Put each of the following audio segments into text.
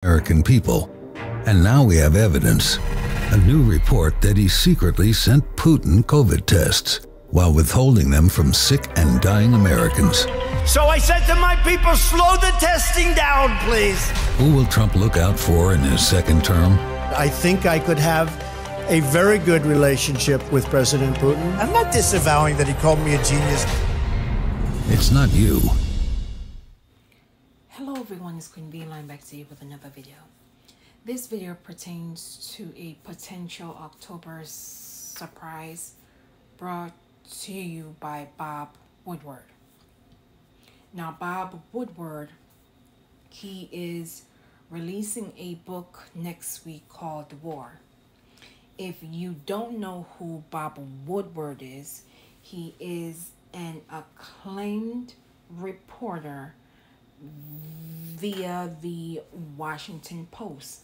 American people. And now we have evidence. A new report that he secretly sent Putin COVID tests while withholding them from sick and dying Americans. So I said to my people, slow the testing down, please. Who will Trump look out for in his second term? I think I could have a very good relationship with President Putin. I'm not disavowing that he called me a genius. It's not you. Hello everyone, it's Queen Beeline back to you with another video. This video pertains to a potential October surprise brought to you by Bob Woodward. Now Bob Woodward, he is releasing a book next week called War. If you don't know who Bob Woodward is, he is an acclaimed reporter via the Washington Post.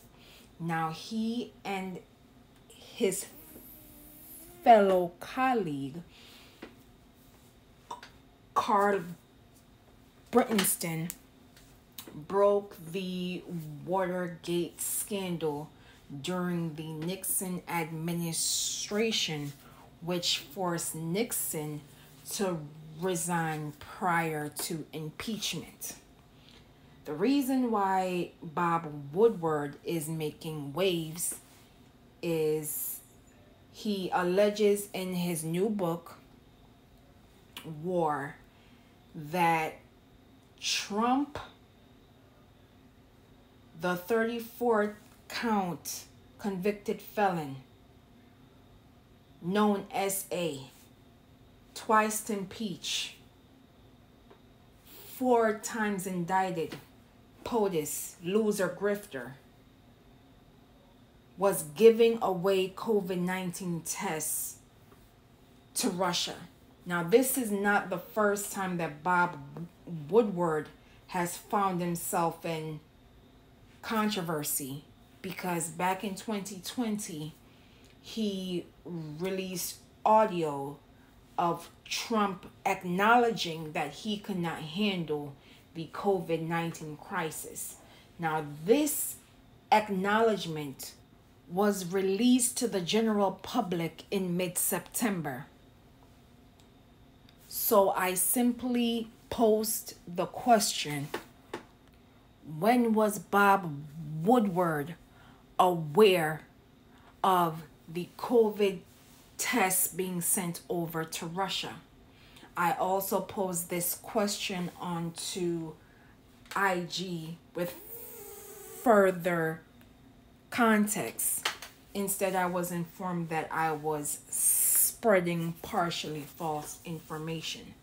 Now he and his fellow colleague Carl Brittenston broke the Watergate scandal during the Nixon administration, which forced Nixon to resign prior to impeachment. The reason why Bob Woodward is making waves is he alleges in his new book, War, that Trump, the 34th count convicted felon, known as A, twice impeached, 4 times indicted, POTUS, loser grifter, was giving away COVID-19 tests to Russia. Now, this is not the first time that Bob Woodward has found himself in controversy, because back in 2020, he released audio of Trump acknowledging that he could not handle the COVID-19 crisis. Now, this acknowledgement was released to the general public in mid-September. So I simply posed the question, when was Bob Woodward aware of the COVID tests being sent over to Russia? I also posed this question onto IG with further context. Instead, I was informed that I was spreading partially false information.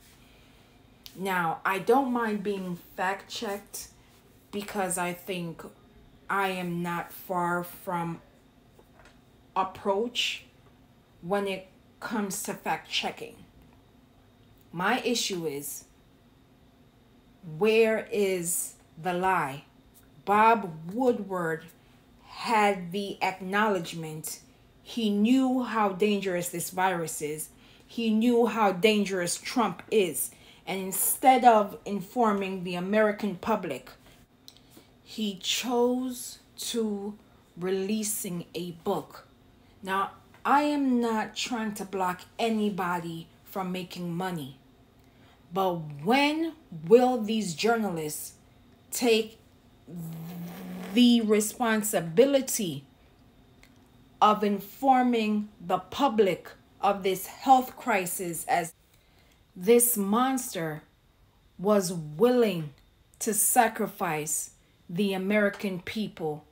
Now, I don't mind being fact-checked because I think I am not far from approach when it comes to fact-checking. My issue is, where is the lie? Bob Woodward had the acknowledgement. He knew how dangerous this virus is. He knew how dangerous Trump is. And instead of informing the American public, he chose to releasing a book. Now, I am not trying to block anybody from making money. But when will these journalists take the responsibility of informing the public of this health crisis, as this monster was willing to sacrifice the American people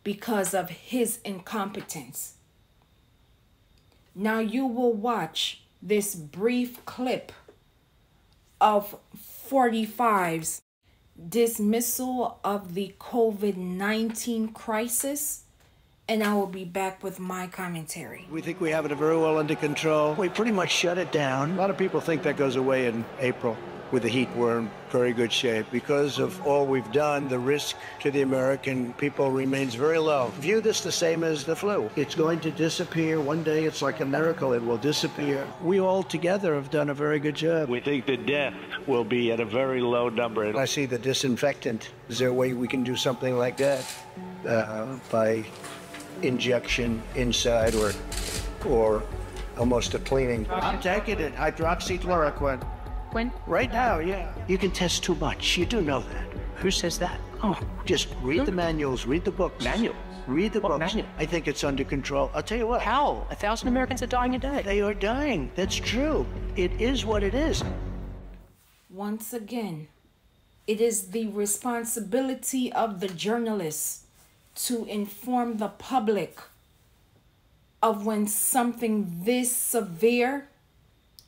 because of his incompetence? Now you will watch this brief clip of 45's dismissal of the COVID-19 crisis, and I will be back with my commentary. We think we have it very well under control. We pretty much shut it down. A lot of people think that goes away in April. with the heat, we're in very good shape. Because of all we've done, the risk to the American people remains very low. View this the same as the flu. It's going to disappear. One day, it's like a miracle. It will disappear. We all together have done a very good job. We think the death will be at a very low number. I see the disinfectant. Is there a way we can do something like that by injection inside or almost a cleaning? I'm taking it. Hydroxychloroquine. When? Right now, yeah. You can test too much. You do know that. Who says that? Oh, just read the manuals, read the books. Manuals? Read the What books. manual? I think it's under control. I'll tell you what. How? 1,000 Americans are dying a day. They are dying. That's true. It is what it is. Once again, it is the responsibility of the journalists to inform the public of when something this severe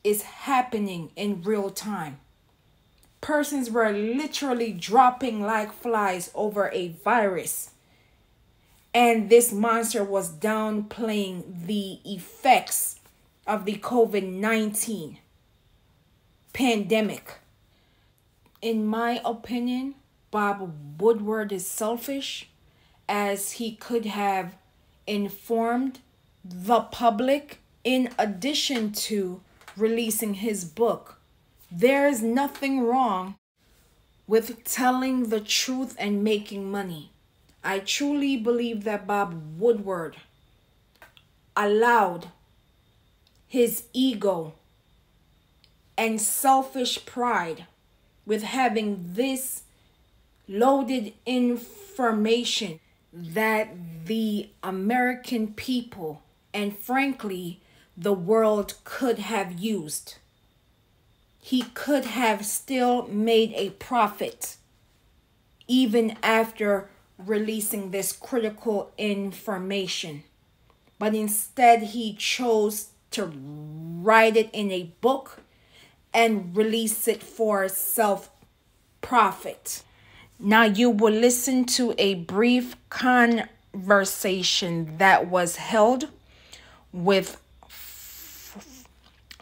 is happening in real time. Persons were literally dropping like flies over a virus, and this monster was downplaying the effects of the COVID-19 pandemic. In my opinion, Bob Woodward is selfish, as he could have informed the public in addition to releasing his book. There is nothing wrong with telling the truth and making money. I truly believe that Bob Woodward allowed his ego and selfish pride with having this loaded information that the American people and frankly the world could have used. He could have still made a profit even after releasing this critical information. But instead he chose to write it in a book and release it for self-profit. Now you will listen to a brief conversation that was held with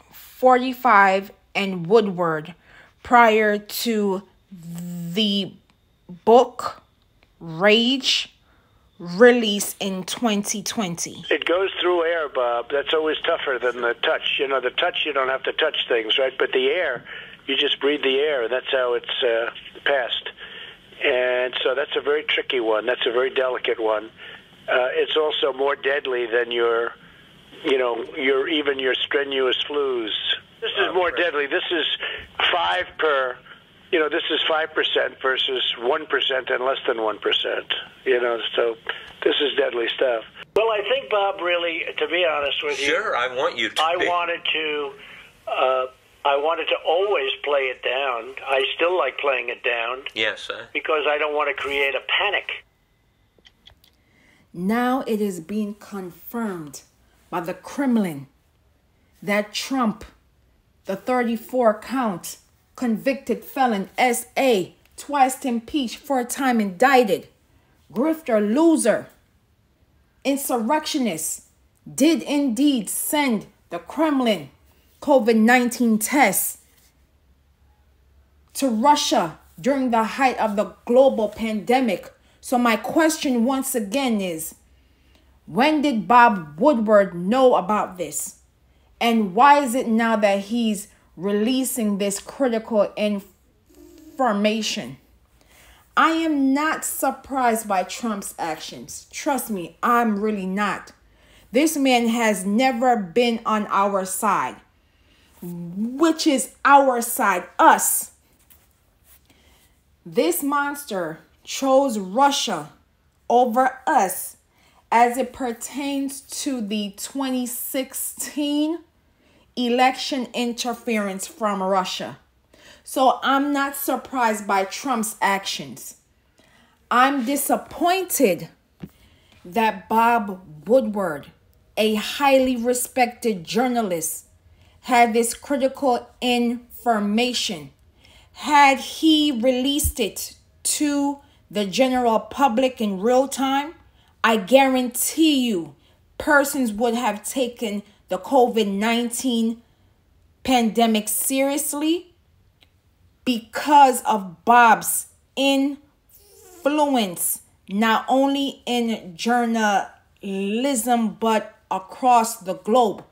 45 and Woodward prior to the book Rage release in 2020. It goes through air, Bob. That's always tougher than the touch. You know, the touch, you don't have to touch things, right? But the air, you just breathe the air. That's how it's passed. And so that's a very tricky one. That's a very delicate one. It's also more deadly than your strenuous flus. This is more deadly. This is 5 per, this is 5% versus 1% and less than 1%, so this is deadly stuff. Well, I think, Bob, really, to be honest with you. Sure, I want you to. I wanted to always play it down. I still like playing it down. Yes, sir. Because I don't want to create a panic. Now it is being confirmed by the Kremlin that Trump, the 34-count convicted felon S.A., twice impeached, 4 times indicted, grifter, loser, insurrectionist, did indeed send the Kremlin COVID-19 tests to Russia during the height of the global pandemic. So my question once again is, when did Bob Woodward know about this? And why is it now that he's releasing this critical information? I am not surprised by Trump's actions. Trust me, I'm really not. This man has never been on our side, which is our side, us. This monster chose Russia over us as it pertains to the 2016 election interference from Russia. So I'm not surprised by Trump's actions. I'm disappointed that Bob Woodward, a highly respected journalist, had this critical information. Had he released it to the general public in real time, I guarantee you persons would have taken the COVID-19 pandemic seriously, because of Bob's influence, not only in journalism, but across the globe.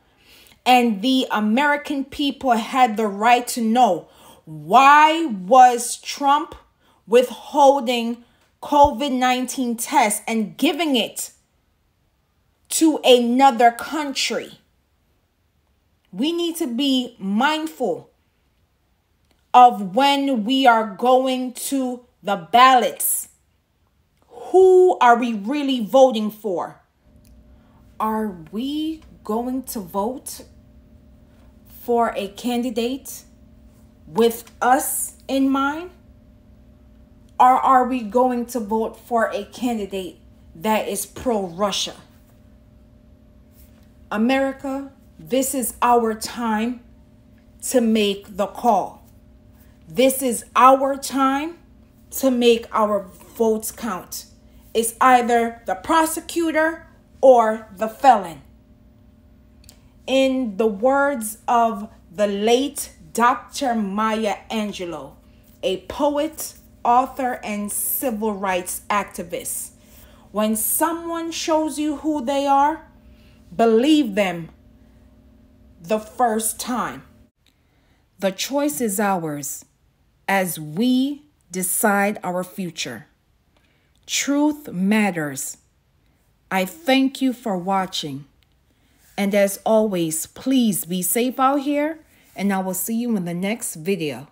And the American people had the right to know, why was Trump withholding COVID-19 tests and giving it to another country? We need to be mindful of when we are going to the ballots. Who are we really voting for? Are we going to vote for a candidate with us in mind? Or are we going to vote for a candidate that is pro-Russia? America, this is our time to make the call. This is our time to make our votes count. It's either the prosecutor or the felon. In the words of the late Dr. Maya Angelou, a poet, author, and civil rights activist, when someone shows you who they are, believe them the first time. The choice is ours as we decide our future. Truth matters. I thank you for watching. And as always, please be safe out here, and I will see you in the next video.